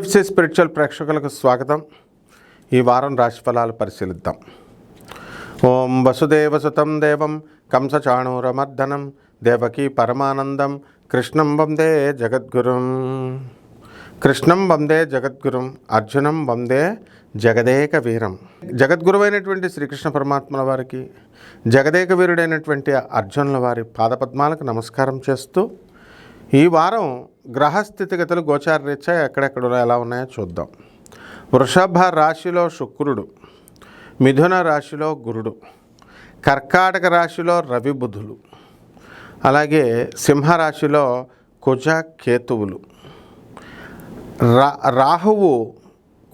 TFC spiritual ప్రేక్షకులకు స్వాగతం. ఈ వారం రాశిఫలాలు పరిశీలిద్దాం. ఓం వసుదేవసుతం దేవం కంసచాణూరమర్దనం దేవకీ పరమానందం కృష్ణం వందే జగద్గురుం. కృష్ణం వందే జగద్గురుం, అర్జునం వందే జగదేక వీరం. జగద్గురువైనటువంటి శ్రీకృష్ణ పరమాత్మల వారికి, జగదేక వీరుడైనటువంటి అర్జునుల వారి పాదపద్మాలకు నమస్కారం చేస్తూ ఈ వారం గ్రహస్థితిగతులు గోచారరీత్యా ఎక్కడెక్కడ ఎలా ఉన్నాయో చూద్దాం. వృషభ రాశిలో శుక్రుడు, మిథున రాశిలో గురుడు, కర్కాటక రాశిలో రవి బుధులు, అలాగే సింహరాశిలో కుజ కేతువులు, రాహువు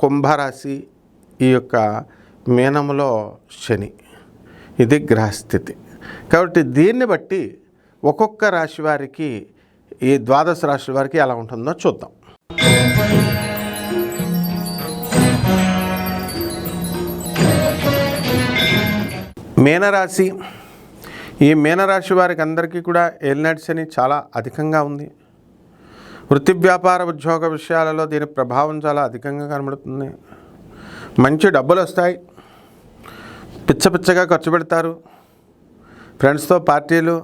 కుంభరాశి, ఈ యొక్క మీనములో శని. ఇది గ్రహస్థితి. కాబట్టి దీన్ని బట్టి ఒక్కొక్క రాశి వారికి, ఈ ద్వాదశ రాశుల వారికి ఎలా ఉంటుందో చూద్దాం. మీనరాశి. ఈ మీనరాశి వారికి అందరికీ కూడా ఏలినాటి శని చాలా అధికంగా ఉంది. వృత్తి వ్యాపార ఉద్యోగ విషయాలలో దీని ప్రభావం చాలా అధికంగా కనబడుతుంది. మంచి డబ్బులు వస్తాయి, పిచ్చగా ఖర్చు పెడతారు. ఫ్రెండ్స్తో పార్టీలు,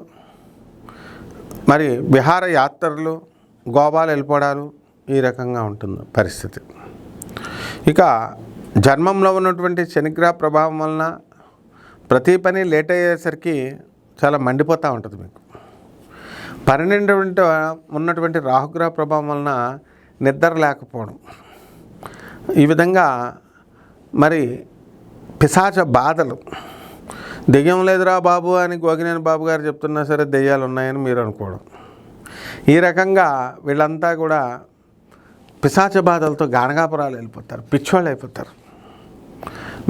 మరి విహార యాత్రలు, గోవాలు వెళ్ళిపోవడాలు, ఈ రకంగా ఉంటుంది పరిస్థితి. ఇక జన్మంలో ఉన్నటువంటి శనిగ్రహ ప్రభావం వలన ప్రతి పని లేట్ అయ్యేసరికి చాలా మండిపోతూ ఉంటుంది మీకు. 12 ఉన్నటువంటి రాహుగ్రహ ప్రభావం వలన నిద్ర లేకపోవడం, ఈ విధంగా మరి పిశాచ బాధలు. దెయ్యం లేదురా బాబు అని గోగినేని బాబు గారు చెప్తున్నా సరే దెయ్యాలు ఉన్నాయని మీరు అనుకోవడం. ఈ రకంగా వీళ్ళంతా కూడా పిశాచ బాధలతో గానగాపురాలు వెళ్ళిపోతారు, పిచ్చోళ్ళు అయిపోతారు.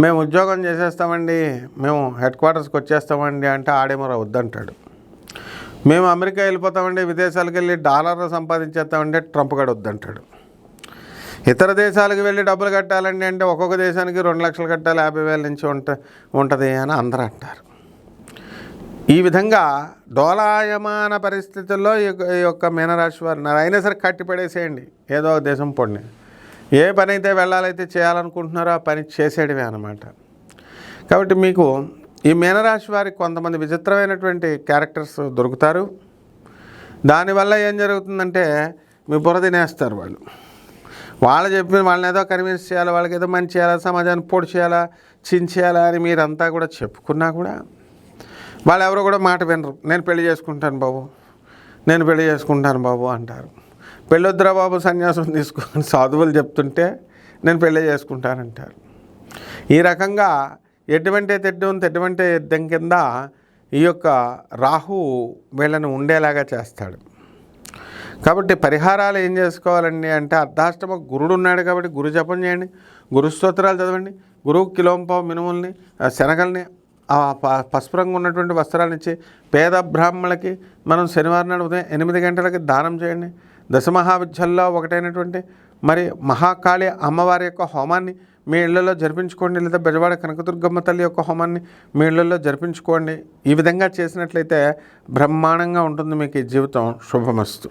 మేము ఉద్యోగం చేసేస్తామండి, మేము హెడ్ క్వార్టర్స్కి వచ్చేస్తామండి అంటే ఆడేమో వద్దంటాడు. మేము అమెరికా వెళ్ళిపోతామండి, విదేశాలకు వెళ్ళి డాలర్లు సంపాదించేస్తామంటే ట్రంప్ గడు వద్దంటాడు. ఇతర దేశాలకు వెళ్ళి డబ్బులు కట్టాలండి అంటే ఒక్కొక్క దేశానికి 2 లక్షలు కట్టాలి, 50,000 నుంచి ఉంటుంది అని అందరూ అంటారు. ఈ విధంగా డోలాయమాన పరిస్థితుల్లో ఈ యొక్క మీనరాశి వారు అయినా సరే కట్టిపడేసేయండి, ఏదో ఒక దేశం పొండి. ఏ పని అయితే వెళ్ళాలైతే చేయాలనుకుంటున్నారో ఆ పని చేసేయడమే అన్నమాట. కాబట్టి మీకు ఈ మీనరాశి వారికి కొంతమంది విచిత్రమైనటువంటి క్యారెక్టర్స్ దొరుకుతారు. దానివల్ల ఏం జరుగుతుందంటే మీ బుర్ర తినేస్తారు వాళ్ళు. వాళ్ళు చెప్పి వాళ్ళని ఏదో కన్విన్స్ చేయాలి, వాళ్ళకి ఏదో మంచి చేయాలా, సమాజాన్ని పొడి చేయాలా, చించేయాలా అని మీరంతా కూడా చెప్పుకున్నా కూడా వాళ్ళు ఎవరో కూడా మాట వినరు. నేను పెళ్లి చేసుకుంటాను బాబు, నేను పెళ్లి చేసుకుంటాను బాబు అంటారు. పెళ్ళొద్దురా బాబు సన్యాసం తీసుకొని సాధువులు చెప్తుంటే నేను పెళ్లి చేసుకుంటానంటారు. ఈ రకంగా ఎటువంటి ఎద్దం కింద ఈ యొక్క రాహు వీళ్ళని ఉండేలాగా చేస్తాడు. కాబట్టి పరిహారాలు ఏం చేసుకోవాలండి అంటే అర్ధాష్టమ గురుడు ఉన్నాడు కాబట్టి గురు జపం చేయండి, గురు స్తోత్రాలు చదవండి, గురువు కిలోంపావు మినుముల్ని, శనగల్ని, పసుపు రంగు ఉన్నటువంటి వస్త్రాలను ఇచ్చి పేద బ్రాహ్మణులకి మనం శనివారం నాడు ఉదయం 8 గంటలకి దానం చేయండి. దశమహావిద్యల్లో ఒకటైనటువంటి మరి మహాకాళి అమ్మవారి యొక్క హోమాన్ని మీ ఇళ్లలో జరిపించుకోండి, లేదా బెజవాడ కనకదుర్గమ్మ తల్లి యొక్క హోమాన్ని మీ ఇళ్లలో జరిపించుకోండి. ఈ విధంగా చేసినట్లయితే బ్రహ్మాండంగా ఉంటుంది మీకు ఈ జీవితం. శుభమస్తు.